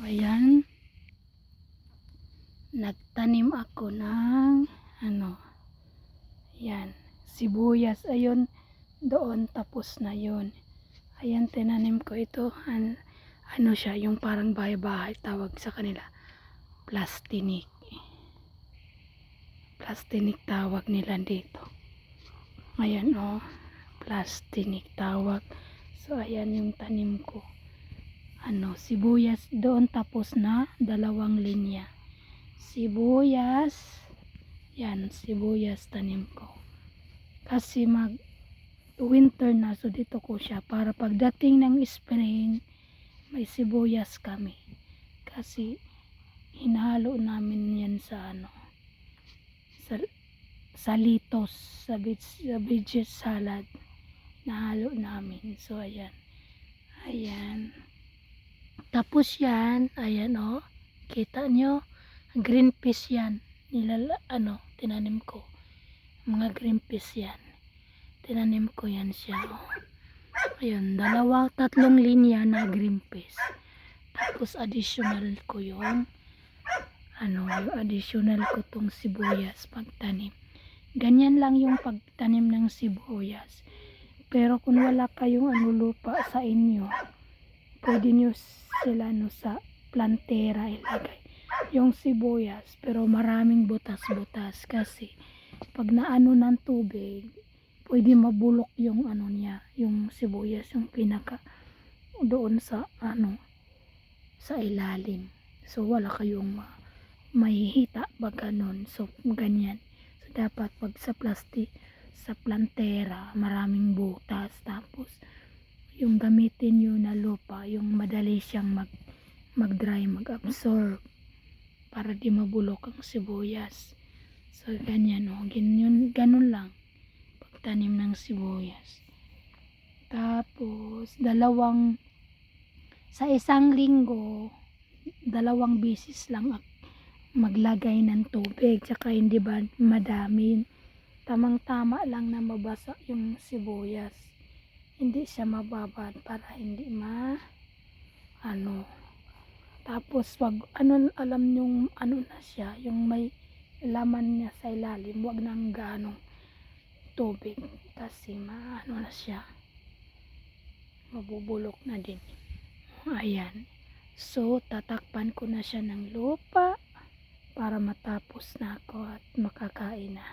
Ayan, nagtanim ako ng yan, sibuyas. Ayun, doon tapos na yun. Ayan, tinanim ko ito. Ano siya, yung parang bahay-bahay tawag sa kanila. Plastinik. Plastinik tawag nila dito. Ayan plastinik tawag. So ayan yung tanim ko. Sibuyas doon tapos na 2 linya. Sibuyas. Yan, sibuyas tanim ko. Kasi winter na, so dito ko siya para pagdating ng spring may sibuyas kami. Kasi hinalo namin yan sa sa litos, sa veggie salad. Nahalo namin. So ayan. Ayan. Tapos yan, ayan kita nyo, green peas yan. Tinanim ko. Mga green peas yan. Tinanim ko yan siya. Ayun, 3 linya na green peas. Tapos additional ko yung additional ko tong sibuyas pagtanim. Ganyan lang yung pagtanim ng sibuyas. Pero kung wala kayong lupa sa inyo, pwede nyo sila sa plantera ilagay yung sibuyas, pero maraming butas-butas kasi pag naano ng tubig pwede mabulok yung niya, yung sibuyas, yung pinaka doon sa sa ilalim. So wala kayong mahihita pag ganun. So ganyan. So dapat pag sa plastic, sa plantera, maraming butas. Tapos yung gamitin nyo na lupa, yung madali siyang mag-dry, mag-absorb para di mabulok ang sibuyas. So ganyan ganun lang pagtanim ng sibuyas. Tapos sa isang linggo 2 beses lang maglagay ng tubig, tsaka hindi ba madami, tamang-tama lang na mabasa yung sibuyas, hindi siya mababad para hindi tapos wag alam yung na siya, yung may laman niya sa ilalim, wag nang ganong tubig kasi na siya, mabubulok na din. Ayan, so tatakpan ko na siya ng lupa para matapos na ako at makakain na.